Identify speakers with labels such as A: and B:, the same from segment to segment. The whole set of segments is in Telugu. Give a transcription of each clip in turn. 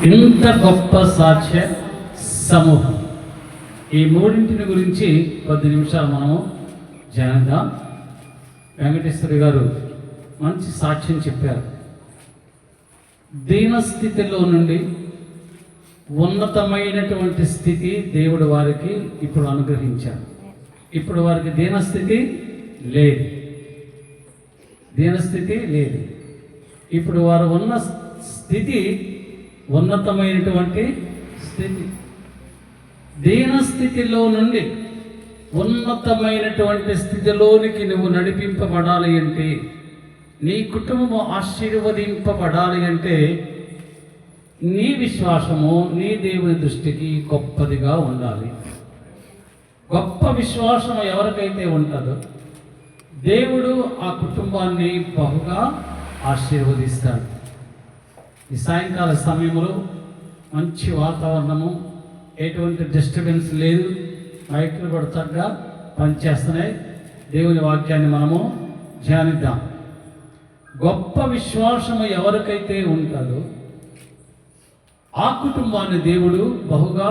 A: ఇంత గొప్ప సాక్ష్య సమూహం. ఈ మూడింటిని గురించి కొద్ది నిమిషాలు మనము ధ్యానిద్దాం. వెంకటేశ్వరి గారు మంచి సాక్ష్యం చెప్పారు. దీనస్థితిలో నుండి ఉన్నతమైనటువంటి స్థితి దేవుడు వారికి ఇప్పుడు అనుగ్రహించారు. ఇప్పుడు వారికి దీనస్థితి లేదు, దీనస్థితి లేదు. ఇప్పుడు వారు ఉన్న స్థితి ఉన్నతమైనటువంటి స్థితి. దీనస్థితిలో నుండి ఉన్నతమైనటువంటి స్థితిలోనికి నువ్వు నడిపింపబడాలి అంటే, నీ కుటుంబం ఆశీర్వదింపబడాలి అంటే, నీ విశ్వాసము నీ దేవుని దృష్టికి గొప్పదిగా ఉండాలి. గొప్ప విశ్వాసం ఎవరికైతే ఉంటుందో దేవుడు ఆ కుటుంబాన్ని బహుగా ఆశీర్వదిస్తాడు. ఈ సాయంకాల సమయంలో మంచి వాతావరణము, ఎటువంటి డిస్టర్బెన్స్ లేదు, మైకులు కూడా చక్కగా పనిచేస్తున్నాయి. దేవుని వాక్యాన్ని మనము ధ్యానిద్దాం. గొప్ప విశ్వాసము ఎవరికైతే ఉంటుందో ఆ కుటుంబాన్ని దేవుడు బహుగా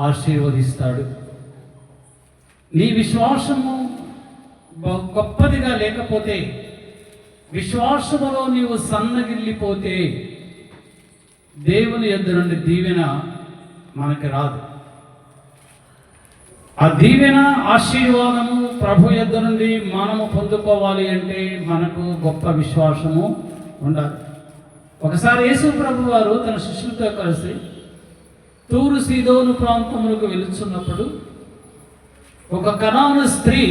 A: ఆశీర్వదిస్తాడు. నీ విశ్వాసము గొప్పదిగా లేకపోతే, విశ్వాసములో నీవు సన్నగిల్లిపోతే దేవుని యొద్ద నుండి దీవెన మనకి రాదు. ఆ దీవెన ఆశీర్వాదము ప్రభు యొద్ద నుండి మనము పొందుకోవాలి అంటే మనకు గొప్ప విశ్వాసము ఉండాలి. ఒకసారి యేసు ప్రభు వారు తన శిష్యులతో కలిసి తూరు సీదోను ప్రాంతములకు వెళుతున్నప్పుడు ఒక కనాను స్త్రీ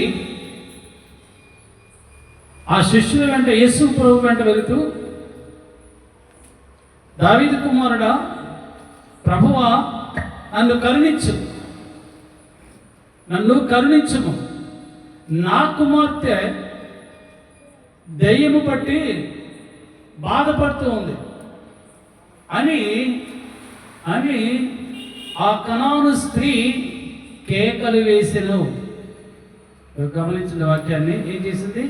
A: ఆ శిష్యుల వెంట, యేసు ప్రభు వెంట వెళుతూ, దావీదు కుమారుడా, ప్రభువా, నన్ను కరుణించుము, నా కుమార్తె దెయ్యము పట్టి బాధపడుతూ ఉంది అని ఆ కనాను స్త్రీ కేకలు వేసెను. గమనించిన వాక్యాన్ని ఏం చేసింది?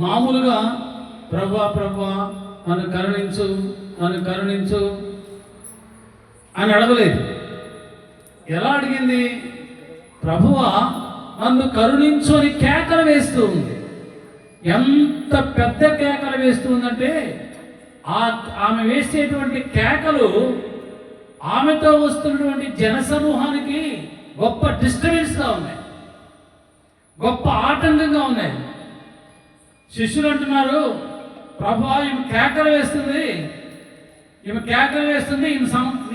A: మామూలుగా ప్రభువా ప్రభువా నన్ను కరుణించు అని అడగలేదు. ఎలా అడిగింది? ప్రభువా నన్ను కరుణించు అని కేకలు వేస్తూ ఉంది. ఎంత పెద్ద కేకలు వేస్తూ ఉందంటే, ఆమె వేసేటువంటి కేకలు ఆమెతో వస్తున్నటువంటి జనసమూహానికి గొప్ప డిస్టర్బెన్స్గా ఉన్నాయి, గొప్ప ఆటంకంగా ఉన్నాయి. శిష్యులు అంటున్నారు, ప్రభువా ఈమె కేకలు వేస్తుంది,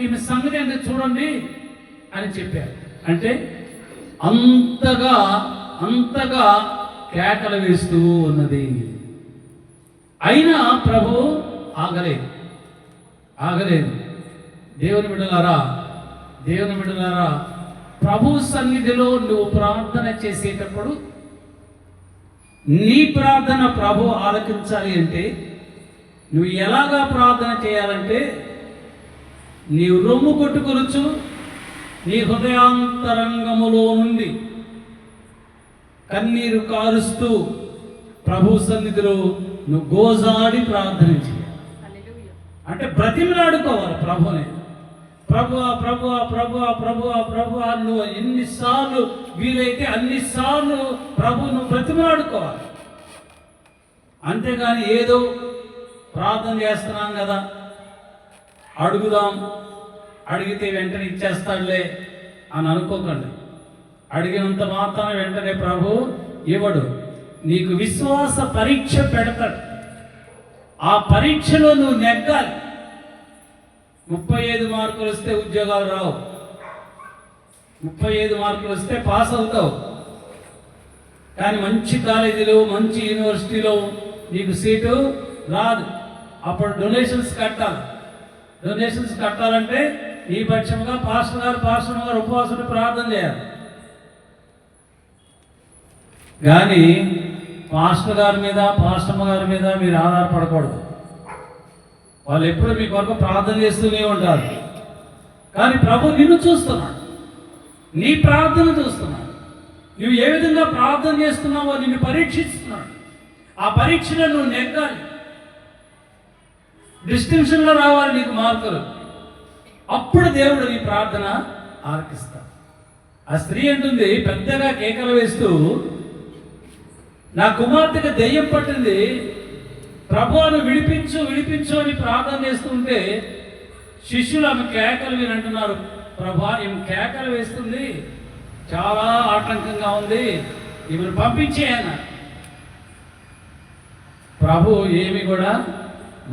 A: ఈమె సంగతి ఎందుకు చూడండి అని చెప్పారు. అంటే అంతగా కేకలు వేస్తూ ఉన్నది. అయినా ప్రభు ఆగలేదు. దేవుని బిడ్డలారా, ప్రభు సన్నిధిలో నువ్వు ప్రార్థన చేసేటప్పుడు నీ ప్రార్థన ప్రభు ఆలకించాలి అంటే నువ్వు ఎలాగా ప్రార్థన చేయాలంటే, నీవు రొమ్ము కొట్టుకొనుచు నీ హృదయాంతరంగములో నుండి కన్నీరు కారుస్తూ ప్రభు సన్నిధిలో నువ్వు గోజాడి ప్రార్థన చేయాలి. అంటే బ్రతిమలాడుకోవాలి ప్రభుని. ప్రభువా ప్రభువా ప్రభువా ప్రభువా ప్రభువా నువ్వు ఎన్నిసార్లు వీలైతే అన్నిసార్లు ప్రభువును బ్రతిమలాడుకోవాలి. అంతేగాని ఏదో ప్రార్థన చేస్తున్నాం కదా, అడిగితే వెంటనే ఇచ్చేస్తాడులే అని అనుకోకండి. అడిగినంత మాత్రం వెంటనే ప్రభు ఇవ్వడు. నీకు విశ్వాస పరీక్ష పెడతాడు. ఆ పరీక్షలో నువ్వు నెగ్గాలి. 35 మార్కులు వస్తే ఉద్యోగాలు రావు, 35 మార్కులు వస్తే పాస్ అవుతావు. కానీ మంచి కాలేజీలో, మంచి యూనివర్సిటీలో నీకు సీటు రాదు. అప్పుడు డొనేషన్స్ కట్టాలంటే ఈ పక్షంగా పాస్టర్ గారు ఉపవాసం ప్రార్థన చేయాలి. కానీ పాస్టర్ గారి మీద, పాస్టమ్మ గారి మీద మీరు ఆధారపడకూడదు. వాళ్ళు ఎప్పుడు మీ కొరకు ప్రార్థన చేస్తూనే ఉంటారు. కానీ ప్రభు నిన్ను చూస్తున్నాడు, నీ ప్రార్థన చూస్తున్నాడు. నువ్వు ఏ విధంగా ప్రార్థన చేస్తున్నావో నిన్ను పరీక్షిస్తున్నాడు. ఆ పరీక్షలో నువ్వు నెగ్గాలి. డిస్టింక్షన్లో రావాలి నీకు మార్కులు. అప్పుడు దేవుడు నీ ప్రార్థన ఆలకిస్తాడు. ఆ స్త్రీ అంటుంది పెద్దగా కేకలు వేస్తూ, నా కుమార్తెకి దెయ్యం పట్టింది, ప్రభువును విడిపించు విడిపించు అని ప్రార్థన చేస్తుంటే శిష్యులు ఆమె కేకలు వినంటున్నారు, ప్రభా ఈమె కేకలు వేస్తుంది, చాలా ఆటంకంగా ఉంది, ఈమెను పంపించేయన. ప్రభు ఏమి కూడా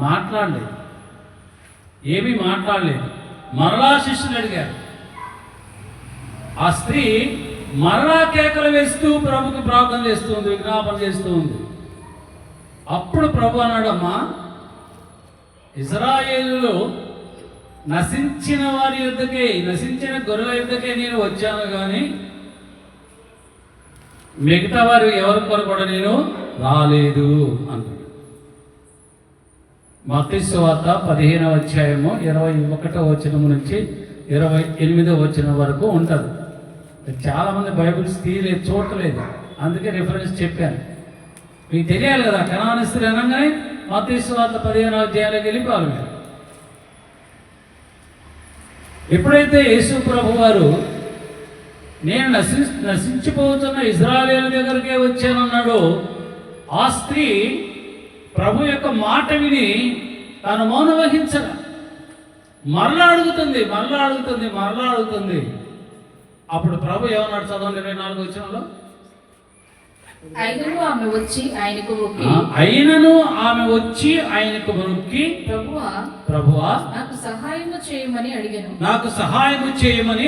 A: మాట్లాడలేదు, ఏమీ మాట్లాడలేదు. మరలా శిష్యులు అడిగారు. ఆ స్త్రీ మరలా కేకలు వేస్తూ ప్రభుకి ప్రార్థన చేస్తూ ఉంది, విజ్ఞాపన చేస్తూ ఉంది. అప్పుడు ప్రభు అన్నాడు, అమ్మా, ఇశ్రాయేలులో నశించిన వారి యుద్ధకే, నశించిన గొర్రెల యుద్ధకే నేను వచ్చాను, కానీ మిగతా వారు ఎవరి కొరకు కూడా నేను రాలేదు అన్నాడు. మత్తయి సువార్త 15వ అధ్యాయము 21వ వచనం నుంచి 28వ వచనం వరకు ఉంటుంది. చాలామంది బైబిల్స్ తీయలేదు, చూడలేదు, అందుకే రిఫరెన్స్ చెప్పాను. మీకు తెలియాలి కదా, కనాను స్త్రీ అనగానే మత్తయి సువార్త 15వ అధ్యాయంలోకి వెళ్ళిపోవాలి మీరు. ఎప్పుడైతే యేసు ప్రభు వారు నేను నశించిపోతున్న ఇశ్రాయేలు దగ్గరికే వచ్చానన్నాడో, ఆ స్త్రీ ప్రభు యొక్క మాట విని తాను మౌనం వహించగా మరలా అడుగుతుంది. అప్పుడు ప్రభు ఏమన్నాడు? చదవండి 24వ వచనంలో.
B: అయినను ఆమె వచ్చి ఆయనకు మొక్కి ప్రభువా నాకు సహాయము చేయమని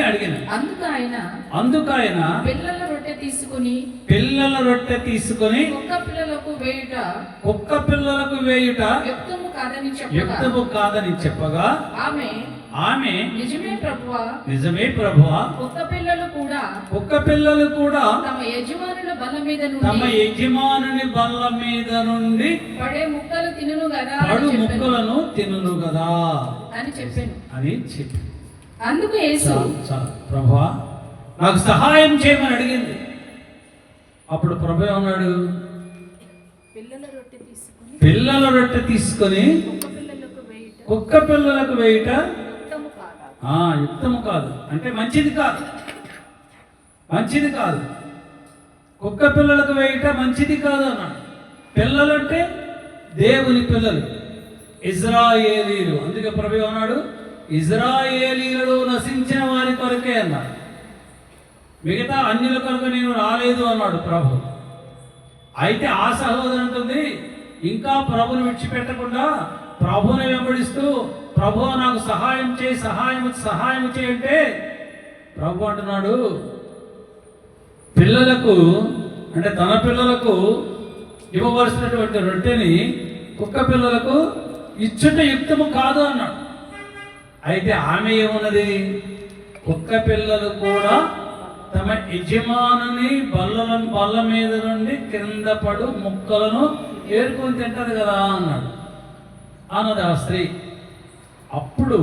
B: అడిగాను. అందుకు ఆయన పిల్లల రొట్టె తీసుకుని కుక్క పిల్లలకు వేయుట యుక్తము కాదని చెప్పగా ఆమె నిజమే ప్రభువా కుక్క పిల్లలు కూడా తమ యజమానుని బల్ల మీద నుండి పడు ముక్కలను తినును గదా అని చెప్పి. అందుకు యేసు ప్రభువా నాకు సహాయం చేయమని అడిగింది. అప్పుడు ప్రభు అన్నాడు, పిల్లల రొట్టె తీసుకొని కుక్క పిల్లలకు వేయుట యుక్తము కాదు, అంటే మంచిది కాదు. కుక్క పిల్లలకు వేయట మంచిది కాదు అన్నాడు. పిల్లలంటే దేవుని పిల్లలు, ఇశ్రాయేలీలు. అందుకే ప్రభు అన్నాడు, ఇశ్రాయేలీలు నశించిన వారి కొరకే అన్నాడు, మిగతా అన్యుల కొరకు నేను రాలేదు అన్నాడు ప్రభు. అయితే ఆ సహోదరు అంటుంది, ఇంకా ప్రభుని విడిచిపెట్టకుండా ప్రభుని వెంబడిస్తూ, ప్రభు నాకు సహాయం చేయంటే ప్రభు అంటున్నాడు, పిల్లలకు అంటే తన పిల్లలకు ఇవ్వవలసినటువంటి రొట్టెని కుక్క పిల్లలకు ఇచ్చుట యుక్తము కాదు అన్నాడు. అయితే ఆమె ఏమున్నది? కుక్క పిల్లలు కూడా తమ యజమానుని బల్ల మీద నుండి కింద పడు ముక్కలను ఏరుకొని తింటది కదా అన్నది ఆ స్త్రీ. అప్పుడు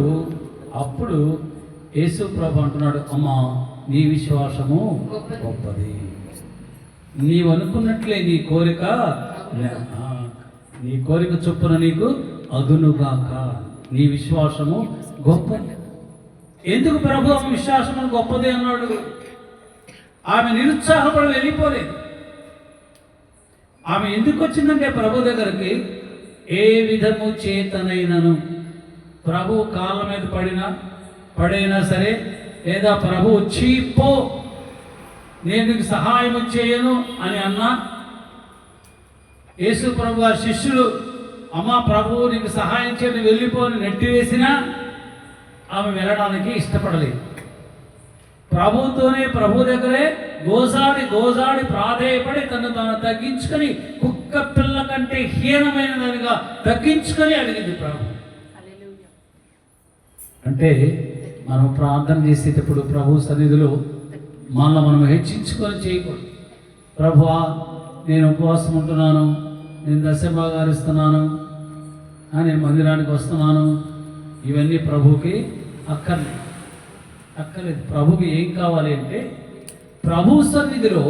B: యేసు ప్రభు అంటున్నాడు, అమ్మా నీ విశ్వాసము గొప్పది, నీవు అనుకున్నట్లే నీ కోరిక చొప్పున నీకు అగునుగాక, నీ విశ్వాసము గొప్పది. ఎందుకు ప్రభు ఆమె విశ్వాసము గొప్పది అన్నాడు? ఆమె నిరుత్సాహపడి వెళ్ళిపోలేదు. ఆమె ఎందుకు వచ్చిందంటే ప్రభు దగ్గరికి, ఏ విధము చేతనైనను ప్రభు కాళ్ళ మీద పడైనా సరే, లేదా ప్రభు వచ్చి పో నేను నీకు సహాయం చేయను అని అన్నా, యేసు ప్రభు వారి శిష్యులు అమ్మా ప్రభువు నీకు సహాయం చేయని వెళ్ళిపోని నెట్టివేసినా ఆమె వెళ్ళడానికి ఇష్టపడలేదు. ప్రభుతోనే ప్రభు దగ్గరే గోజాడి ప్రాధేయపడి తను తగ్గించుకొని కుక్క పిల్ల కంటే హీనమైన దానిగా తగ్గించుకొని అడిగింది ప్రభు. అంటే మనం ప్రార్థన చేసేటప్పుడు ప్రభు సన్నిధిలో మనం హెచ్చించుకొని చేయకూడదు. ప్రభువా నేను ఉపవాసం ఉంటున్నాను, నేను దశభాగాలు ఇస్తున్నాను, నేను మందిరానికి వస్తున్నాను, ఇవన్నీ ప్రభుకి అక్కర్లేదు. ప్రభుకి ఏం కావాలి అంటే ప్రభు సన్నిధిలో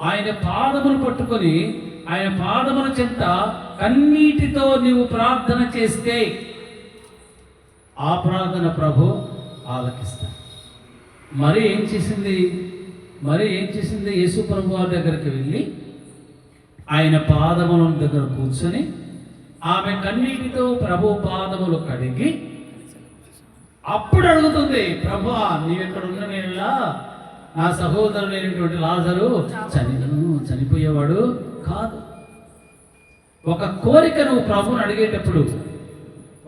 B: ఆయన పాదములు పట్టుకొని ఆయన పాదముల చెంత కన్నీటితో నీవు ప్రార్థన చేస్తే ఆ ప్రార్థన ప్రభు ఆలకిస్తాను. మరి ఏం చేసింది యేసు ప్రభు వారి దగ్గరికి వెళ్ళి ఆయన పాదముల దగ్గర కూర్చొని ఆమె కన్నీటితో ప్రభు పాదములు కడిగి అప్పుడు అడుగుతుంది, ప్రభువా నీవెక్కడ ఉన్న నేలా నా సహోదరుడైనటువంటి లాజరు చనిపోయేవాడు కాదు. ఒక కోరిక నువ్వు ప్రభువుని అడిగేటప్పుడు,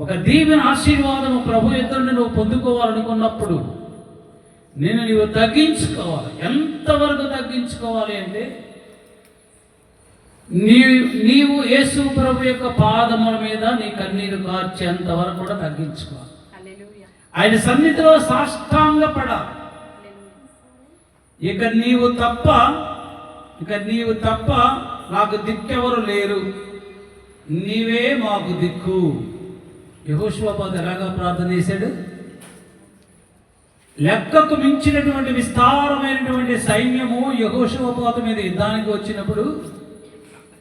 B: ఒక దీవెన ఆశీర్వాదము ప్రభు ఎదురుని నువ్వు పొందుకోవాలనుకున్నప్పుడు నీవు తగ్గించుకోవాలి. ఎంతవరకు తగ్గించుకోవాలి అంటే నీవు యేసు ప్రభు యొక్క పాదముల మీద నీ కన్నీరు కార్చేంత వరకు కూడా తగ్గించుకోవాలి. ఆయన సన్నిధిలో సాష్టాంగపడాలి. ఇక నీవు తప్ప నాకు దిక్కెవరు లేరు, నీవే మాకు దిక్కు. యెహోషువపాతు ఎలాగా ప్రార్థన చేశాడు? లెక్కకు మించినటువంటి విస్తారమైనటువంటి సైన్యము యెహోషువపాతు మీద యుద్ధానికి వచ్చినప్పుడు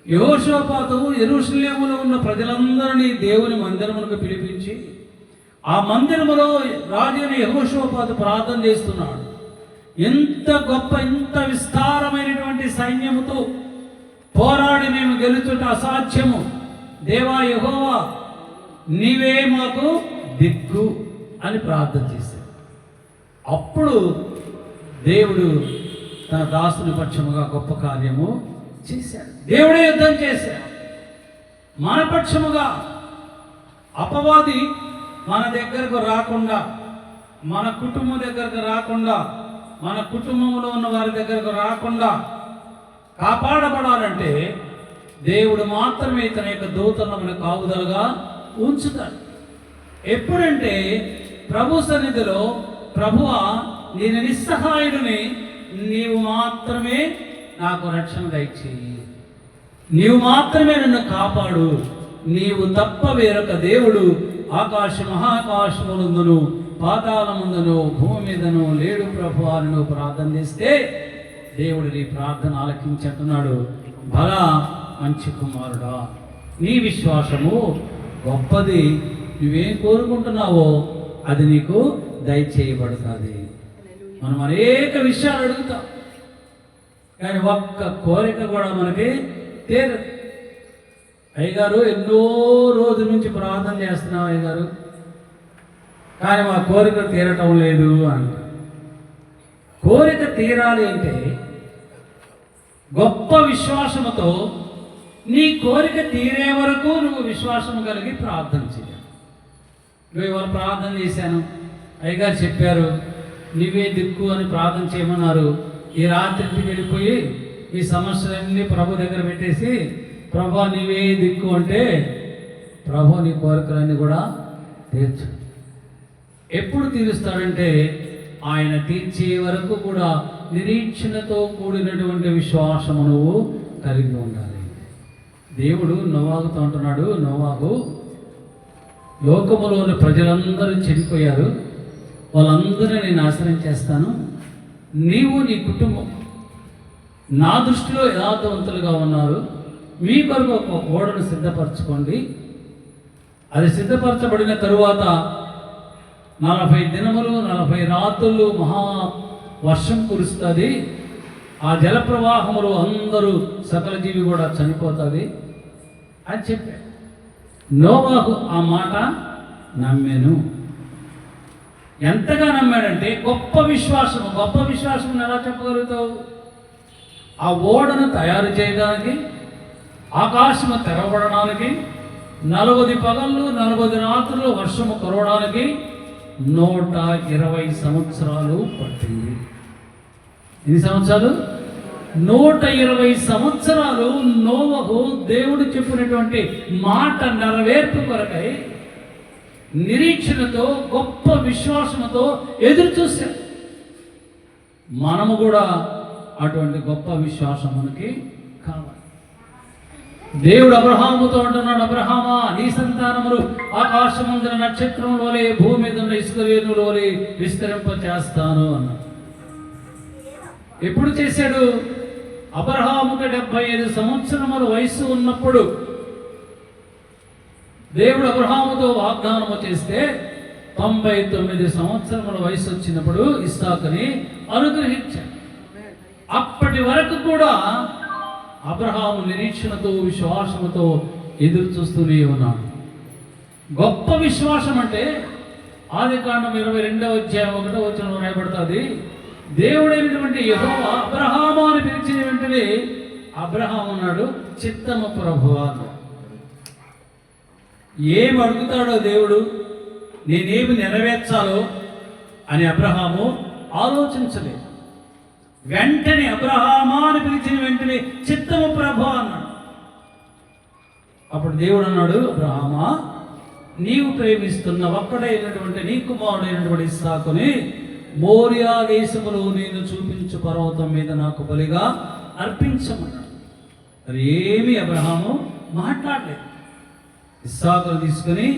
B: యెహోషువపాతు యెరూషలేములో ఉన్న ప్రజలందరినీ దేవుని మందిరమునకు పిలిపించి ఆ మందిరములో రాజైన యెహోషువపాతు ప్రార్థన చేస్తున్నాడు. ఇంత విస్తారమైనటువంటి సైన్యముతో పోరాడి మేము గెలుచుట అసాధ్యము, దేవా యెహోవా నీవే మాకు దిక్కు అని ప్రార్థన చేశాడు. అప్పుడు దేవుడు తన దాసుని పక్షముగా గొప్ప కార్యము చేశాడు. దేవుడే యుద్ధం చేశాడు మన పక్షముగా. అపవాది మన దగ్గరకు రాకుండా, మన కుటుంబం దగ్గరకు రాకుండా, మన కుటుంబంలో ఉన్న వారి దగ్గరకు రాకుండా కాపాడబడాలంటే దేవుడు మాత్రమే తన యొక్క దూతలను మన కాపుదలుగా ఉంచుతాడు. ఎప్పుడంటే ప్రభు సన్నిధిలో, ప్రభువా నేను నిస్సహాయుడిని, నీవు మాత్రమే నాకు రక్షణ దయచేయి, నీవు మాత్రమే నన్ను కాపాడు, నీవు తప్ప వేరొక దేవుడు మహాకాశమునందును పాతాళముందును భూమి మీదను లేడు ప్రభువా అని నువ్వు ప్రార్థన చేస్తే దేవుడు నీ ప్రార్థన ఆలకించున్నాడు. బలా మంచి కుమారుడా, నీ విశ్వాసము గొప్పది, నువ్వేం కోరుకుంటున్నావో అది నీకు దయచేయబడుతుంది. మనం అనేక విషయాలు అడుగుతాం, కానీ ఒక్క కోరిక కూడా మనకి తీరదు. అయ్యగారు ఎన్నో రోజుల నుంచి ప్రార్థన చేస్తున్నాం అయ్యగారు, కానీ మా కోరిక తీరటం లేదు అంట. కోరిక తీరాలి అంటే గొప్ప విశ్వాసముతో నీ కోరిక తీరే వరకు నువ్వు విశ్వాసం కలిగి ప్రార్థన చేయాలి. నువ్వు ఇవాళ ప్రార్థన చేశాను, అయ్యగారు చెప్పారు నీవే దిక్కు అని ప్రార్థన చేయమన్నారు. ఈ రాత్రికి వెళ్ళిపోయి ఈ సమస్యలన్నీ ప్రభు దగ్గర పెట్టేసి ప్రభు నీవే దిక్కు అంటే ప్రభు నీ కోరికలన్నీ కూడా తీర్చు. ఎప్పుడు తీరుస్తాడంటే ఆయన తీర్చే వరకు కూడా నిరీక్షణతో కూడినటువంటి విశ్వాసము నువ్వు కలిగి ఉండాలి. దేవుడు నోవాహుతో అంటున్నాడు, నోవాహు లోకములోని ప్రజలందరూ చనిపోయారు, వాళ్ళందరినీ నేను నాశనం చేస్తాను, నీవు నీ కుటుంబం నా దృష్టిలో యథార్థవంతులుగా ఉన్నారు, మీ కొరకు ఒక ఓడను సిద్ధపరచుకోండి. అది సిద్ధపరచబడిన తరువాత 40 దినములు 40 రాత్రులు మహా వర్షం కురుస్తుంది, ఆ జలప్రవాహములు అందరూ సకల జీవి కూడా చనిపోతుంది అని చెప్పాడు. నోవాహు ఆ మాట నమ్మాను. ఎంతగా నమ్మాడంటే గొప్ప విశ్వాసం ఎలా చెప్పగలుగుతావు? ఆ ఓడను తయారు చేయడానికి, ఆకాశము తెరవబడడానికి 40 పగళ్ళు 40 రాత్రులు వర్షము కురవడానికి 120 సంవత్సరాలు పట్టింది. ఎన్ని సంవత్సరాలు? 120 సంవత్సరాలు నోవహు దేవుడు చెప్పినటువంటి మాట నెరవేర్పు కొరకై నిరీక్షణతో గొప్ప విశ్వాసంతో ఎదురు చూశాం. మనము కూడా అటువంటి గొప్ప విశ్వాసం మనకి కావాలి. దేవుడు అబ్రహాముతో అంటున్నాడు, అబ్రహామా నీ సంతానములు ఆకాశమందున నక్షత్రంలోనే భూమి మీద ఉన్న ఇసుక రేణులోనే విస్తరింప చేస్తాను అన్నాడు. ఎప్పుడు చేశాడు? అబ్రహాముకి 75 సంవత్సరముల వయసు ఉన్నప్పుడు దేవుడు అబ్రహాముతో వాగ్దానము చేస్తే 99 సంవత్సరముల వయసు వచ్చినప్పుడు ఇస్సాకుని అనుగ్రహించాడు. అప్పటి వరకు కూడా అబ్రహాము నిరీక్షణతో విశ్వాసముతో ఎదురు చూస్తూనే ఉన్నాడు. గొప్ప విశ్వాసం అంటే ఆదికాండం 22వ అధ్యాయం 1వ వచనంలో రాయబడుతుంది. దేవుడైనటువంటి యెహోవా అబ్రహాము అని పిలిచిన వెంటనే అబ్రహాము అన్నాడు, చిత్తము ప్రభువా. ఏమి అడుగుతాడో దేవుడు, నేనేమి నెరవేర్చాలో అని అబ్రహాము ఆలోచించలేదు. వెంటనే అబ్రహామా అని పిలిచిన వెంటనే చిత్తము ప్రభువా అన్నాడు. అప్పుడు దేవుడు అన్నాడు, అబ్రహామా, నీవు ప్రేమిస్తున్న ఒక్కడైనటువంటి నీ కుమారుడైనటువంటి ఇస్సాకుని మోరియా దేశములో నేను చూపించు పర్వతం మీద నాకు బలిగా అర్పించమన్నాడు. మరి ఏమి అబ్రహాము మాట్లాడలేదు. ఇస్సాకును తీసుకుని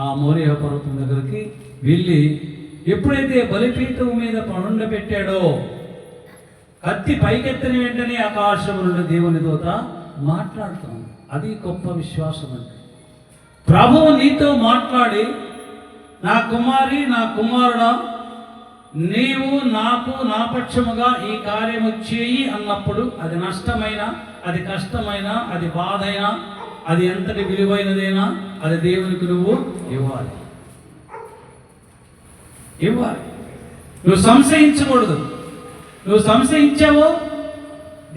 B: ఆ మోరియా పర్వతం దగ్గరికి వెళ్ళి ఎప్పుడైతే బలిపీఠం మీద పండబెట్టాడో కత్తి పైకెత్తిన వెంటనే ఆకాశం నుండి దేవుని దూత మాట్లాడుతాం. అది గొప్ప విశ్వాసం అంటే. ప్రభువు నీతో మాట్లాడి, నా కుమారి, నా కుమారుడా, నీవు నాకు నా పక్షముగా ఈ కార్యము చేయి అన్నప్పుడు అది నష్టమైనా, అది కష్టమైనా, అది బాధైనా, అది ఎంతటి విలువైనదైనా అది దేవునికి నువ్వు ఇవ్వాలి. నువ్వు సంశయించకూడదు. నువ్వు సంశయించావో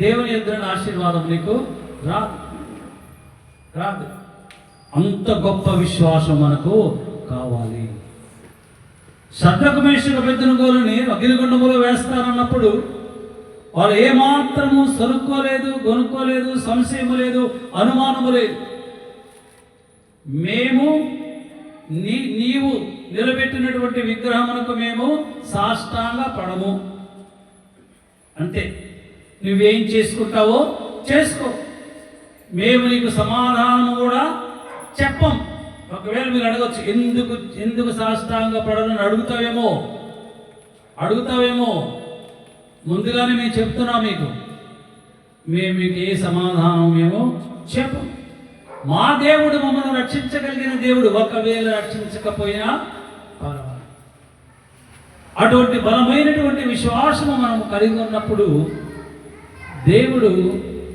B: దేవుని ఎదురైన ఆశీర్వాదం నీకు రాదు. అంత గొప్ప విశ్వాసం మనకు కావాలి. షద్రకు మేషకు అబేద్నెగోలుని అగ్నిగుండములో వేస్తారన్నప్పుడు వాళ్ళు ఏమాత్రము సరుక్కోలేదు, కొనుక్కోలేదు, సంశయము లేదు, అనుమానము లేదు. మేము నీవు నిలబెట్టినటువంటి విగ్రహమునకు మేము సాష్టాంగ పడము. అంతే, నువ్వేం చేసుకుంటావో చేసుకో, మేము నీకు సమాధానం కూడా చెప్పం. ఒకవేళ మీరు అడగచ్చు, ఎందుకు సాష్టాంగ పడాలని అడుగుతావేమో. ముందుగానే మేము చెప్తున్నాం మీకు, మీకు ఏ సమాధానం మేము చెప్పం. మా దేవుడు మమ్మల్ని రక్షించగలిగిన దేవుడు. ఒకవేళ రక్షించకపోయినా పర్వాలేదు. అటువంటి బలమైనటువంటి విశ్వాసము మనం కలిగి ఉన్నప్పుడు దేవుడు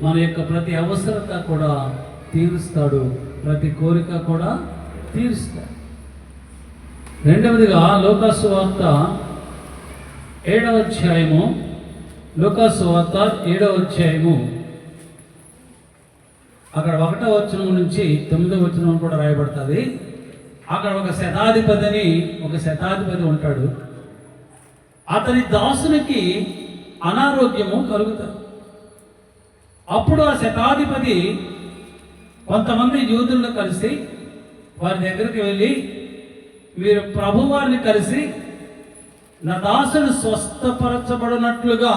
B: మన యొక్క ప్రతి అవసరత కూడా తీరుస్తాడు, ప్రతి కోరిక కూడా తీరుస్తాడు. రెండవదిగా లూకాసు వార్త 7వ అధ్యాయము, లూకాసు వార్త 7వ అధ్యాయము అక్కడ 1వ వచనం నుంచి 9వ వచనం కూడా రాయబడుతుంది. అక్కడ ఒక శతాధిపతి ఉంటాడు. అతని దాసునికి అనారోగ్యము కలుగుతుంది. అప్పుడు ఆ శతాధిపతి కొంతమంది యూదులను కలిసి వారి దగ్గరికి వెళ్ళి, మీరు ప్రభువారిని కలిసి నా దాసును స్వస్థపరచబడినట్లుగా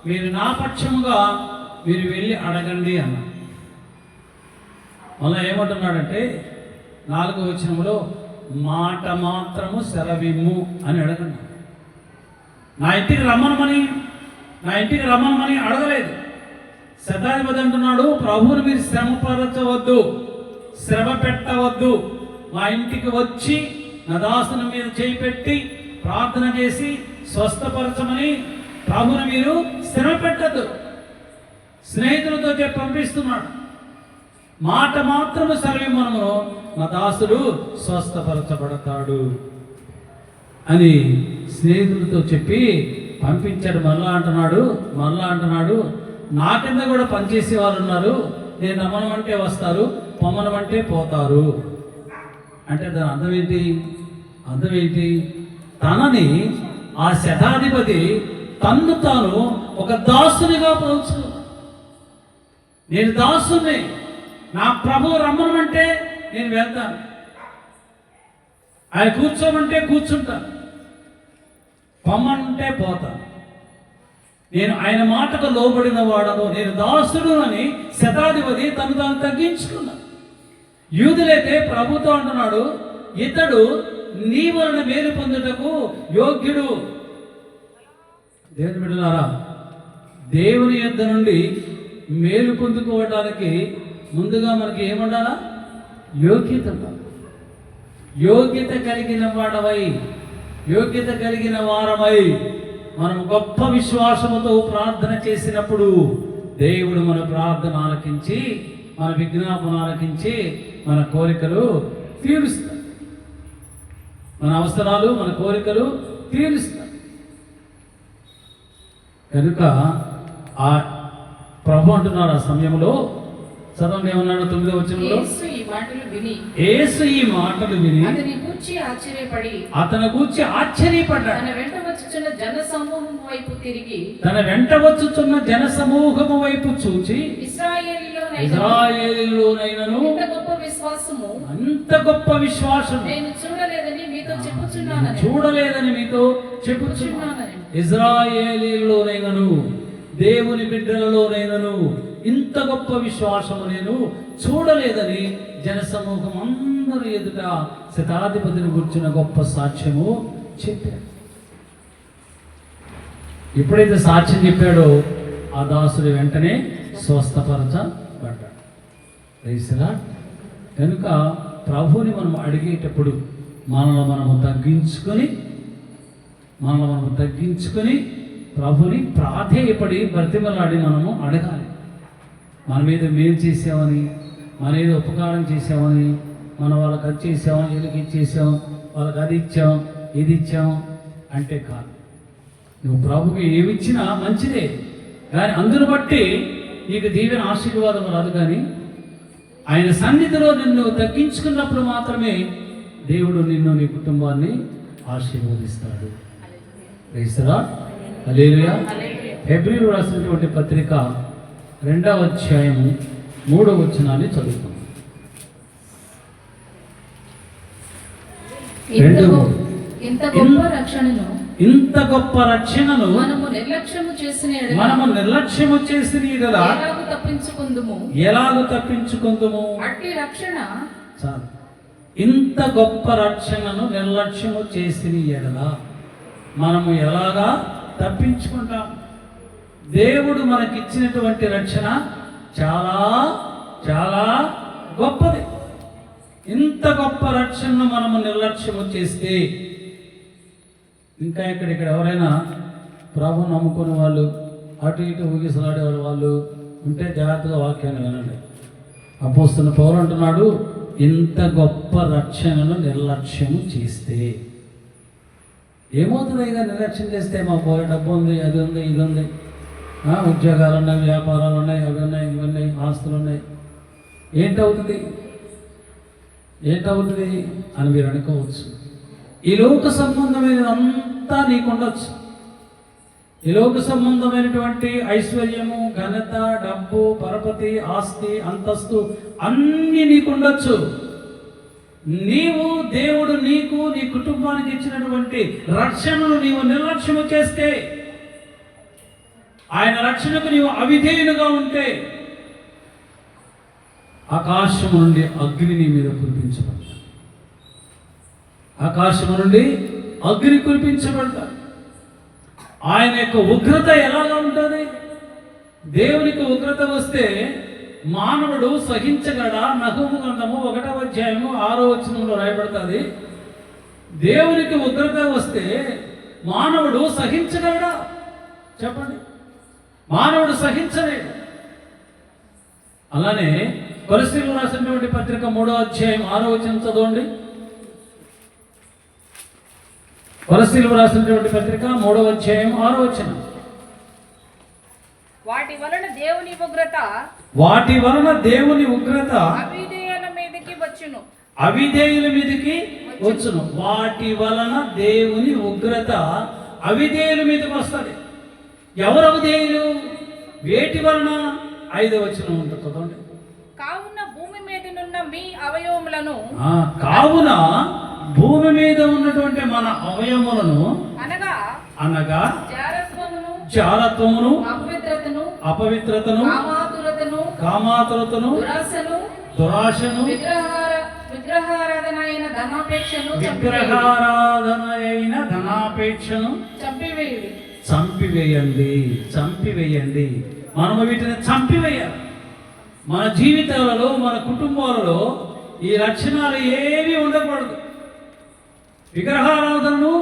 B: మీరు నా పక్షముగా మీరు వెళ్ళి అడగండి అన్నారు. మళ్ళీ ఏమంటున్నాడంటే 4వ వచనంలో, మాట మాత్రము సెలవిమ్ము అని అడగండి. నా ఇంటికి రమ్మనమని అడగలేదు. శతాధిపతి అంటున్నాడు, ప్రభువుని మీరు శ్రమ పెట్టవద్దు. మా ఇంటికి వచ్చి నా దాసుని మీద చేయి పెట్టి ప్రార్థన చేసి స్వస్థపరచమని ప్రభువుని మీరు శ్రమ పెట్టద్దు. స్నేహితులతో చెప్పి పంపిస్తున్నాడు. మాట మాత్రము సెలవిమ్మను, నా దాసుడు స్వస్థపరచబడతాడు అని స్నేహితులతో చెప్పి పంపించాడు. మళ్ళా అంటున్నాడు, నా కింద కూడా పనిచేసే వాళ్ళు ఉన్నారు. నేను రమ్మనమంటే వస్తారు, పొమ్మనమంటే పోతారు. అంటే దాని అర్థం ఏంటి? తనని ఆ శతాధిపతి తన్ను తాను ఒక దాసునిగా పోల్చుకున్నాడు. నేను దాసుని, నా ప్రభువు రమ్మనమంటే నేను వెళ్తాను, ఆయన కూర్చోమంటే కూర్చుంటాను, పొమ్మంటే పోతాను. నేను ఆయన మాటకు లోబడిన వాడను, నేను దాసుడు అని శతాధిపతి తను తాను తగ్గించుకున్నాడు. యూదులైతే ప్రభుతో అంటున్నాడు, ఇతడు నీ వలన మేలు పొందుటకు యోగ్యుడు. దేవుని బిడ్డలారా, దేవుని యొద్ద నుండి మేలు పొందుకోవడానికి ముందుగా మనకి ఏముండాలా? యోగ్యత ఉండాలి.
A: యోగ్యత కలిగిన వాడవై, యోగ్యత కలిగిన వారమై మనం గొప్ప విశ్వాసముతో ప్రార్థన చేసినప్పుడు దేవుడు మన ప్రార్థన ఆలకించి, మన విజ్ఞాపన ఆలకించి మన కోరికలు తీరుస్తాడు. మన అవసరాలు, మన కోరికలు తీరుస్తాడు. కనుక ఆ ప్రభు అంటున్నాడు ఆ సమయంలో, చదవండి ఏమన్నాడు 9వ వచనంలో,
C: యేసు ఈ మాటలు విని
A: అతని గూర్చి ఆశ్చర్యపడ్డాడు.
C: తన వెంట వచ్చుచున్న జన సమూహం వైపు తిరిగి,
A: చూచి, ఇశ్రాయేలీయులోనైనను అంత గొప్ప విశ్వాసము
C: నేను చూడలేదని మీతో చెప్పుచున్నాను.
A: ఇశ్రాయేలీయులోనైనను దేవుని బిడ్డలలోనైనను ఇంత గొప్ప విశ్వాసము నేను చూడలేదని జనసమూహం అందరూ ఎదుట శతాధిపతిని గుర్చిన గొప్ప సాక్ష్యము చెప్పాడు. ఎప్పుడైతే సాక్ష్యం చెప్పాడో ఆ దాసుడు వెంటనే స్వస్థపరచబడ్డాడు. రైతులా కనుక ప్రభువుని మనం అడిగేటప్పుడు మనల్ని మనము తగ్గించుకొని ప్రభుని ప్రాధేయపడి బ్రతిమలాడి మనము అడగాలి. మన మీద మేలు చేసామని, మన ఏదో ఉపకారం చేసామని, మనం వాళ్ళకి అది చేసాం, వీళ్ళకి ఇచ్చేసాం, వాళ్ళకి అది ఇచ్చాం, ఇది ఇచ్చాం అంటే కాదు. నువ్వు ప్రభుకి ఏమిచ్చినా మంచిదే, కానీ అందును బట్టి నీకు దీవెన ఆశీర్వాదం రాదు. కానీ ఆయన సన్నిధిలో నిన్ను తగ్గించుకున్నప్పుడు మాత్రమే దేవుడు నిన్ను, నీ కుటుంబాన్ని ఆశీర్వదిస్తాడు. క్రైస్తరా హల్లెలూయా. హెబ్రీయులకు రాసినటువంటి పత్రిక 2వ అధ్యాయము 3వ వచనాన్ని చదువుతాం.
C: ఇంత గొప్ప రక్షణను
A: మనము నిర్లక్ష్యము చేసిన యెడల ఎలాగు తప్పించుకుందుము?
C: అట్టి రక్షణ
A: చాలు. ఇంత గొప్ప రక్షణను నిర్లక్ష్యము చేసిన యెడల మనము ఎలాగా తప్పించుకుంటాం? దేవుడు మనకిచ్చినటువంటి రక్షణ చాలా చాలా గొప్పది. ఇంత గొప్ప రక్షణను మనము నిర్లక్ష్యము చేస్తే ఇంకా ఇక్కడ ఎవరైనా ప్రభు నమ్ముకునే వాళ్ళు, అటు ఇటు ఊగిసలాడే వాళ్ళు ఉంటే జాగ్రత్తగా వాక్యాన్ని వినండి. అపోస్తలుడైన పౌలు అంటున్నాడు, ఇంత గొప్ప రక్షణను నిర్లక్ష్యము చేస్తే ఏమవుతుంది? ఇక నిర్లక్ష్యం చేస్తే మాకు డబ్బు ఉంది, అది ఉంది, ఇది ఉంది, ఉద్యోగాలు ఉన్నాయి, వ్యాపారాలు ఉన్నాయి, అవి ఉన్నాయి, ఇవి ఉన్నాయి, ఆస్తులు ఉన్నాయి, ఏంటవుతుంది అని మీరు అనుకోవచ్చు. ఈ లోక సంబంధమైనదంతా నీకు ఉండొచ్చు. ఈ లోక సంబంధమైనటువంటి ఐశ్వర్యము, ఘనత, డబ్బు, పరపతి, ఆస్తి, అంతస్తు అన్నీ నీకు ఉండొచ్చు. నీవు దేవుడు నీకు, నీ కుటుంబానికి ఇచ్చినటువంటి రక్షణను నీవు నిర్లక్ష్యము చేస్తే, ఆయన రక్షణకు నీవు అవిధేయునిగా ఉంటే, ఆకాశము నుండి అగ్ని నీ మీద కురిపించబడతాడు. ఆకాశము నుండి అగ్ని కురిపించబడతాడు. ఆయన యొక్క ఉగ్రత ఎలాగా ఉంటుంది? దేవునికి ఉగ్రత వస్తే మానవుడు సహించగలడా? నహూము గ్రంథము 1వ అధ్యాయము 6వ వచనంలో రాయబడుతుంది. దేవునికి ఉగ్రత వస్తే మానవుడు సహించగలడా? చెప్పండి. మానవుడు సహించలేడు. అలానే కొలస్సీయులకు రాసినటువంటి పత్రిక 3వ అధ్యాయం 6వ వచనం చదవండి. కొలస్సీయులకు రాసినటువంటి పత్రిక 3వ అధ్యాయం 6వ వచనం.
C: వాటి వలన దేవుని ఉగ్రత అవిధేయుల మీదకి వచ్చును.
A: వాటి వలన దేవుని ఉగ్రత అవిధేయుల మీదకి వస్తుంది. ఎవరు అవిధేయులు? వేటి వలన? 5వ వచనం ఉంటుంది చదవండి.
C: కావున భూమి మీద
A: ఉన్నటువంటి మన అవయవములను అనగా జారత్వమును, అపవిత్రతను, కామాతురతను, దురాశను,
C: విగ్రహారాధన అయిన ధనాపేక్షను
A: చంపివేయండి. మనము వీటిని చంపివేయాలి. మన జీవితాలలో, మన కుటుంబాలలో ఈ లక్షణాలు ఏవి ఉండకూడదు.
B: విగ్రహారాధనను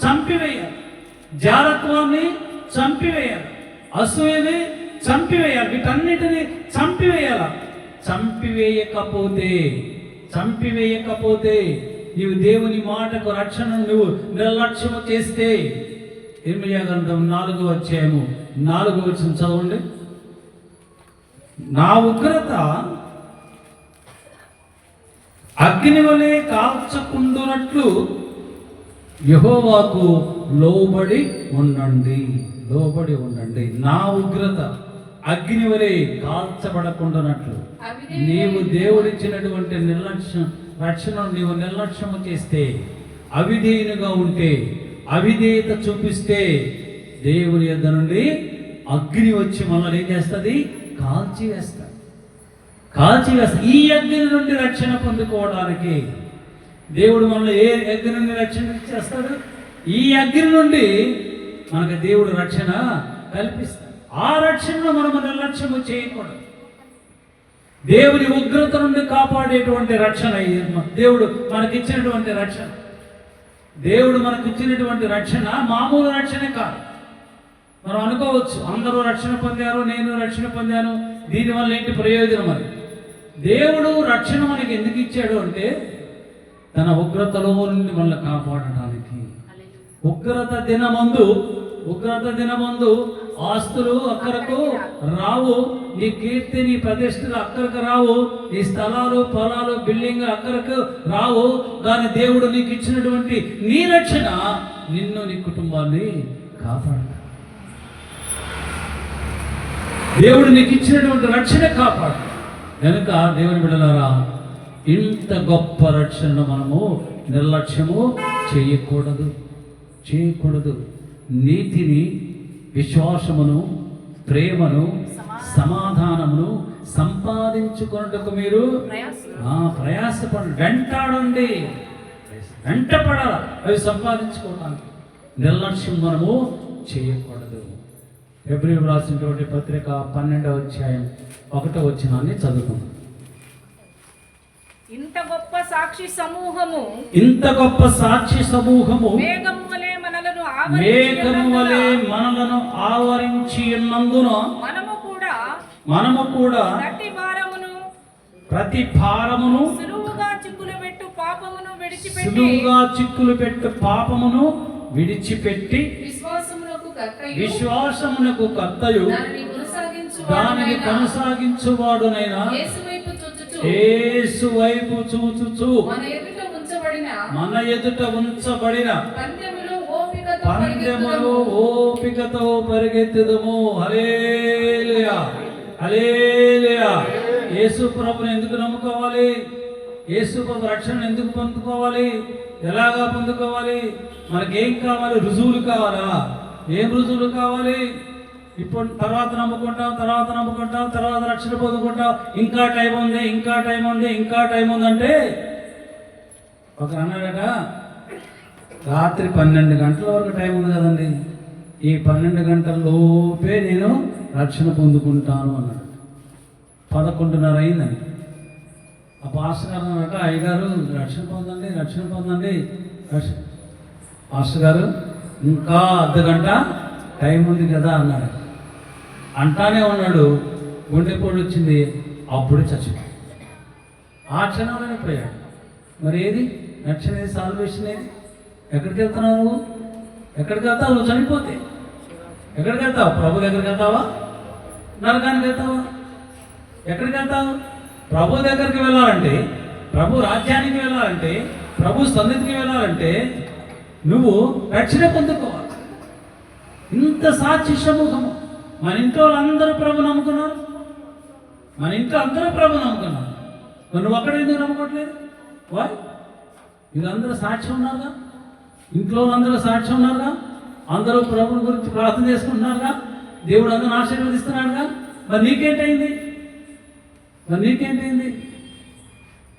B: చంపివేయాలి, జారత్వాన్ని చంపివేయాలి, అసూయని చంపివేయాలి, వీటన్నిటిని చంపివేయాలి. చంపివేయకపోతే నీవు దేవుని మాటకు రక్షణను నువ్వు నిర్లక్ష్యము చేస్తే, ఇర్మీయా గ్రంథం 4వ అధ్యాయము 4వ వచనం చదవండి. నా ఉగ్రత అగ్ని వలె కాల్చకుండునట్లు యెహోవాకు లోబడి ఉండండి. నా ఉగ్రత అగ్ని వలె కాల్చబడకుండానట్లు నీవు దేవుడిచ్చినటువంటి రక్షణను నీవు నిర్లక్ష్యము చేస్తే, అవిధేయునిగా ఉంటే, అవిధేయత చూపిస్తే, దేవుని యొద్ద నుండి అగ్ని వచ్చి మనల్ని ఏం చేస్తుంది? కాల్చివేస్తుంది. ఈ అగ్ని నుండి రక్షణ పొందుకోవడానికి దేవుడు మనల్ని ఏ అగ్ని నుండి రక్షణ చేస్తాడు? ఈ అగ్ని నుండి మనకు దేవుడు రక్షణ కల్పిస్తాడు. ఆ రక్షణను మనము నిర్లక్ష్యము చేయకూడదు. దేవుని ఉగ్రత నుండి కాపాడేటువంటి రక్షణ దేవుడు మనకిచ్చినటువంటి రక్షణ. దేవుడు మనకిచ్చినటువంటి రక్షణ మామూలు రక్షణే కాదు. మనం అనుకోవచ్చు, అందరూ రక్షణ పొందారు, నేను రక్షణ పొందాను, దీనివల్ల ఏంటి ప్రయోజనం అని. దేవుడు రక్షణ మనకి ఎందుకు ఇచ్చాడు అంటే, తన ఉగ్రతలో నుండి మనల్ని కాపాడటానికి. ఉగ్రత దినమందు ఆస్తులు అక్కరకు రావు, నీ కీర్తి నీ ప్రతిష్టలు అక్కరకు రావు, నీ స్థలాలు పొలాలు బిల్డింగ్ అక్కరకు రావు. కానీ దేవుడు నీకు ఇచ్చినటువంటి నీ రక్షణ నిన్ను నీ కుటుంబాన్ని కాపాడు. దేవుడు నీకు ఇచ్చినటువంటి రక్షణ కాపాడు. కనుక దేవుని బిడ్డలారా, ఇంత గొప్ప రక్షణను మనము నిర్లక్ష్యము చేయకూడదు. నీతిని, విశ్వాసమును, ప్రేమను, సమాధానమును సంపాదించుకున్నట్టుకు మీరు ప్రయాసపడండి, వెంటపడాలి. అవి సంపాదించుకోవడానికి నిర్లక్ష్యం మనము చేయకూడదు. ఫిబ్రవరి రాసినటువంటి పత్రిక 12వ అధ్యాయం 1వ వచనాన్ని చదువుకుందాం.
C: ఇంత గొప్ప సాక్షి సమూహము మేఘము వలె మనలను ఆవరించి ఉన్నందున మనము కూడా ప్రతి భారమును సులువుగా చిక్కులు పెట్టు పాపమును విడిచిపెట్టి విశ్వాసమునకు కర్తయు దానిని కొనసాగించువాడునైనా యేసు వైపు చూచుచు మన ఎదుట ఉంచబడిన పందెములో ఓపికతో పరిగెత్తుదము. హల్లెలూయా, హల్లెలూయా. యేసు ప్రభుని ఎందుకు నమ్ముకోవాలి? యేసు ప్రభు రక్షణ ఎందుకు పొందుకోవాలి? ఎలాగా పొందుకోవాలి? మనకేం కావాలి? రుజువులు కావాలా? ఏం రుజువులు కావాలి? ఇప్పుడు తర్వాత నమ్ముకుంటాం, తర్వాత రక్షణ పొందుకుంటాం, ఇంకా టైం ఉంది అంటే ఒక అన్నాడట, రాత్రి 12 గంటల వరకు టైం ఉంది కదండి, ఈ 12 గంటల లోపే నేను రక్షణ పొందుకుంటాను అన్నాడు. 11:30 అయిందండి. ఆ పాస్టర్ గారు అన్నట, అయ్యగారు రక్షణ పొందండి. పాస్టర్ గారు ఇంకా అర్ధగంట టైం ఉంది కదా అన్నాడు. అంటానే ఉన్నాడు, గుండెపోటు వచ్చింది, అప్పుడే చచ్చిపోయాడు. ఆ క్షణంలోనే పోయాడు. మరి ఏది రక్షణ, ఏది సాల్వేషన్? ఏది? ఎక్కడికి వెళ్తున్నావు నువ్వు? నువ్వు చనిపోతే ఎక్కడికి వెళ్తావు? ప్రభు దగ్గరికి వెళ్తావా? నరకానికి వెళ్తావా? ఎక్కడికి వెళ్తావు? ప్రభు దగ్గరికి వెళ్ళాలంటే, ప్రభు రాజ్యానికి వెళ్ళాలంటే, ప్రభు సన్నిధికి వెళ్ళాలంటే నువ్వు రక్షణ పొందుకోవాలి. ఇంత సాక్షి సమూహము. మన ఇంట్లో అందరూ ప్రభు నమ్ముకున్నారు. నువ్వు అక్కడ ఎందుకు నమ్ముకోవట్లేదు? వీళ్ళందరూ సాక్ష్యం ఉన్నారుగా, ఇంట్లో అందరూ సాక్ష్యం ఉన్నారుగా, అందరూ ప్రభుని గురించి ప్రార్థన చేసుకుంటున్నారుగా, దేవుడు అందరూ ఆశీర్వదిస్తున్నాడుగా. మరి నీకేంటైంది?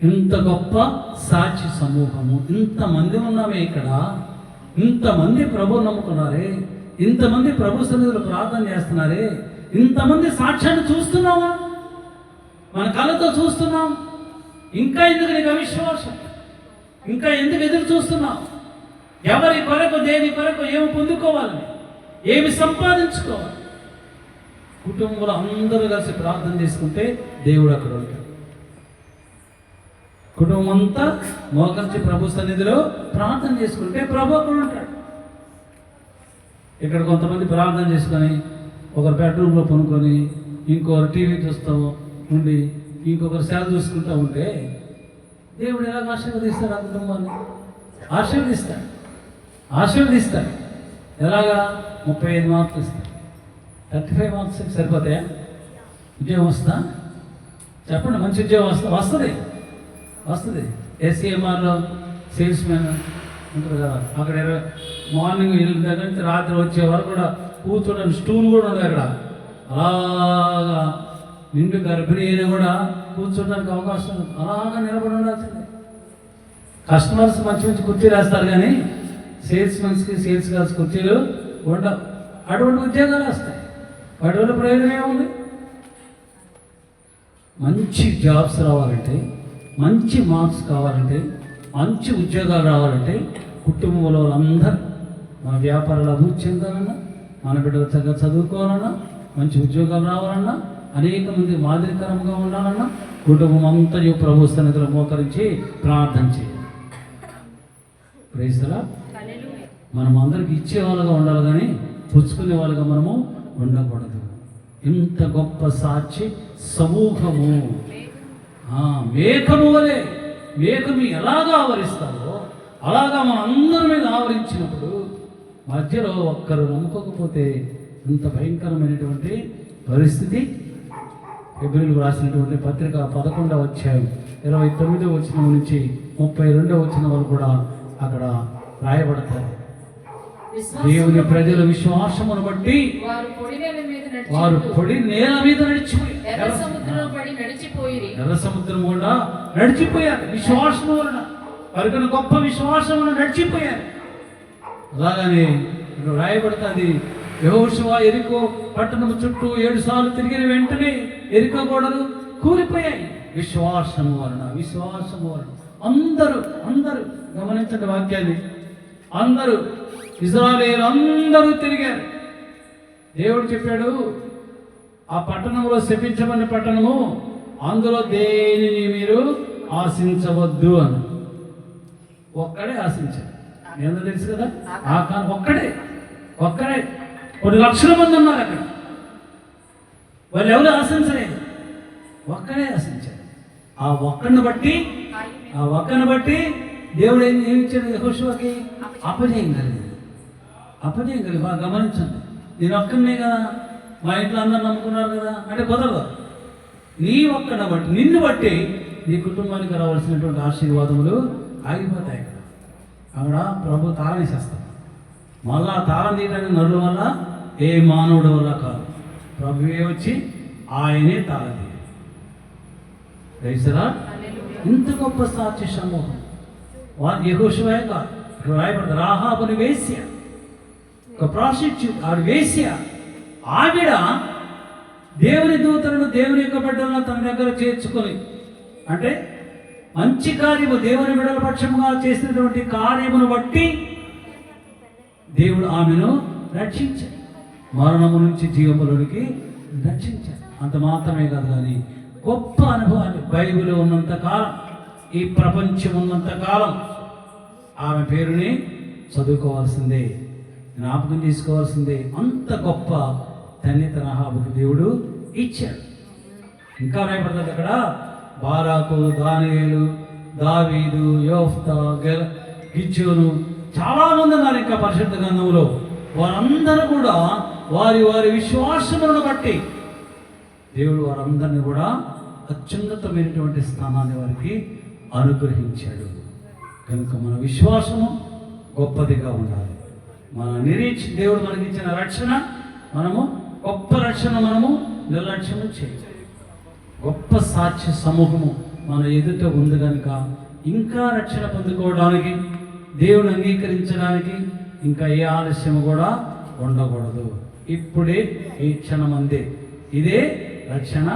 C: ఇంత గొప్ప సాక్షి సమూహము, ఇంతమంది ఉన్నామే ఇక్కడ, ఇంతమంది ప్రభు నమ్ముకున్నారే, ఇంతమంది ప్రభు సన్నిధిలో ప్రార్థన చేస్తున్నారే, ఇంతమంది సాక్ష్యాన్ని చూస్తున్నావా? మన కళ్ళతో చూస్తున్నాం. ఇంకా ఎందుకు నీకు అవిశ్వాసం? ఇంకా ఎందుకు ఎదురు చూస్తున్నావు?
B: ఎవరి కొరకు, దేని కొరకు, ఏమి పొందుకోవాలని, ఏమి సంపాదించుకోవాలి. కుటుంబంలో అందరూ కలిసి ప్రార్థన చేసుకుంటే దేవుడు అక్కడ ఉంటాడు. కుటుంబం అంతా మోకరించి ప్రభు సన్నిధిలో ప్రార్థన చేసుకుంటే ప్రభు అక్కడ ఉంటాడు. ఇక్కడ కొంతమంది ప్రార్థన చేసుకొని ఒకరు బెడ్రూమ్లో పనుకొని, ఇంకొకరు టీవీ చూస్తూ ఉండి, ఇంకొకరు సేవ చూసుకుంటూ ఉంటే దేవుడు ఎలాగ ఆశీర్వదిస్తాడు? ఆ కుటుంబాన్ని ఆశీర్వదిస్తాడు. ఎలాగా? 35 మార్కులు ఇస్తాడు. 35 మార్క్స్ సరిపోతాయా? ఉద్యోగం వస్తుందా? చెప్పండి. మంచి ఉద్యోగం వస్తుంది. ఎస్సీఎంఆర్లో సేల్స్ మ్యాన్ ఉంటారు కదా, అక్కడ మార్నింగ్ వెళ్ళిన దగ్గర నుంచి రాత్రి వచ్చే వరకు కూడా కూర్చోడానికి స్టూల్ కూడా ఉంది అక్కడ. అలాగా నిండు గర్భిణీ అయినా కూడా కూర్చోడానికి అవకాశం ఉంది. అలాగా నిలబడి ఉండాల్సిందే. కస్టమర్స్ మంచి మంచి కుర్చీలు వేస్తారు, కానీ సేల్స్ గర్ల్స్ కుర్చీలు ఉండవు. అటువంటి ఉద్యోగాలు వస్తాయి. వాటి వల్ల ప్రయోజనం ఏముంది? మంచి జాబ్స్ రావాలంటే, మంచి మార్క్స్ కావాలంటే, మంచి ఉద్యోగాలు రావాలంటే కుటుంబంలో వాళ్ళందరూ మన వ్యాపారాలు అభివృద్ధి చెందాలన్నా, మన బిడ్డలు చక్కగా చదువుకోవాలన్నా, మంచి ఉద్యోగాలు రావాలన్నా, అనేక మంది మాదిరికరంగా ఉండాలన్నా కుటుంబం అంతా ప్రభు సన్నిధిలో మోకరించి ప్రార్థన చేయాలి. Praise the lord. మనం అందరికి ఇచ్చేవాళ్ళుగా ఉండాలి, కానీ పుచ్చుకునే వాళ్ళుగా మనము ఉండకూడదు. ఇంత గొప్ప సాక్షి సమూహము, మేఘము వలె, మేఘము ఎలాగా ఆవరిస్తారో అలాగా మన అందరి మీద ఆవరించినప్పుడు మధ్యలో ఒక్కరు నమ్ముకోకపోతే ఇంత భయంకరమైనటువంటి పరిస్థితి. ఫిబ్రవరిలో రాసినటువంటి పత్రిక 11వ అధ్యాయం 29వ వచనం నుంచి 32వ వచనం వరకు కూడా అక్కడ రాయబడతారు. దేవుని ప్రజల విశ్వాసమును బట్టి వారు పొడి నేల మీద
D: ఎర్ర సముద్రం
B: కూడా నడిచిపోయారు. విశ్వాసము వలన వారికి గొప్ప విశ్వాసమును నడిచిపోయారు. అలాగని ఇక్కడ రాయబడుతుంది, యెహోషువ ఎరికో పట్టణము చుట్టూ 7 సార్లు తిరిగిన వెంటనే ఎరికో గోడలు కూలిపోయాయి. విశ్వాసము వలన అందరూ గమనించండి వాక్యాన్ని. అందరూ ఇశ్రాయేలు అందరూ తిరిగారు. దేవుడు చెప్పాడు, ఆ పట్టణంలో శపించబడిన పట్టణము, అందులో దేనిని మీరు ఆశించవద్దు అని. ఒక్కడే ఆశించాడు. ఏందో తెలుసు కదా, ఒక్కడే కొన్ని లక్షల మంది ఉన్నారు అక్కడ. వాళ్ళు ఎవరు ఆశించలేదు, ఒక్కడే ఆశించాడు. ఆ ఒక్కడిని బట్టి దేవుడు ఏమి ఇచ్చాడు? యెహోషువకి అపజయం కలిగింది. బాగా గమనించండి. నేను ఒక్కనే కదా, మా ఇంట్లో అందరు నమ్ముకున్నారు కదా అంటే కుదరదు. నీ ఒక్కడిని బట్టి, నిన్ను బట్టి నీ కుటుంబానికి రావాల్సినటువంటి ఆశీర్వాదములు ఆగిపోతాయి. అక్కడ ప్రభు తాళం వేసేస్తాడు. మళ్ళా తాళం తీయడానికి నరుల వల్ల, ఏ మానవుడి వల్ల కాదు, ప్రభువే వచ్చి ఆయనే తాళం తీయాలి. ఇంత గొప్ప సాక్షి సమూహం. యెహోషువే కాదు, రాయబడింది రాహాబుని వేశ్య, ఒక ప్రాస్టిట్యూట్, ఆవిడ వేశ్య. ఆవిడ దేవుని దూతలను, దేవుని యొక్క బిడ్డలను తన దగ్గర చేర్చుకొని, అంటే మంచి కార్యము, దేవుని బిడ్డల పక్షముగా చేసినటువంటి కార్యమును బట్టి దేవుడు ఆమెను రక్షించాడు. మరణము నుంచి జీవములోనికి రక్షించాడు. అంత మాత్రమే కాదు, కానీ గొప్ప అనుభవాన్ని బైబిల్ ఉన్నంత కాలం, ఈ ప్రపంచం ఉన్నంత కాలం ఆమె పేరుని చదువుకోవాల్సిందే, జ్ఞాపకం తీసుకోవాల్సిందే. అంత గొప్ప ధన్యత రాహాబుకు దేవుడు ఇచ్చాడు. ఇంకా రాయబడుతుంది అక్కడ, బారాకు, దానియేలు, దావీదు, యోఫ్తా, గిద్యోను, చాలా మంది ఉన్నారు ఇంకా పరిశుద్ధ గ్రంథంలో. వారందరూ కూడా వారి విశ్వాసములను బట్టి దేవుడు వారందరినీ కూడా అత్యున్నతమైనటువంటి స్థానాన్ని వారికి అనుగ్రహించాడు. కనుక మన విశ్వాసము గొప్పదిగా ఉండాలి. మన దేవుడు మనకి ఇచ్చిన రక్షణ, మనము గొప్ప రక్షణ మనము నిర్లక్ష్యం చేయాలి. గొప్ప సాక్ష్య సమూహము మన ఎదుట ఉంది కనుక ఇంకా రక్షణ పొందుకోవడానికి, దేవుని అంగీకరించడానికి ఇంకా ఏ ఆలస్యము కూడా ఉండకూడదు. ఇప్పుడే, ఈ క్షణమందే, ఇదే రక్షణ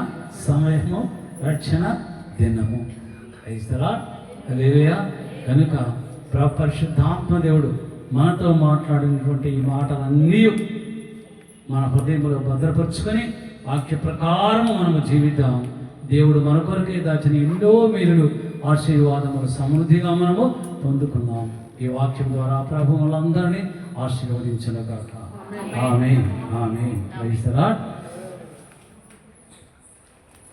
B: సమయము, రక్షణ దినము. హల్లెలూయా. కనుక పరిశుద్ధాత్మ దేవుడు
C: మనతో మాట్లాడినటువంటి ఈ మాటలన్నీ మన హృదయంలో భద్రపరుచుకొని వాక్య ప్రకారం మనము జీవిద్దాం. దేవుడు మన కొరకే దాచిన ఎన్నో మేలులు ఆశీర్వాదములు సమృద్ధిగా మనము పొందుకుందాం. ఈ వాక్యం ద్వారా ప్రభు మనందరినీ ఆశీర్వదించును గాక. Amen. Amen. Praise the lord.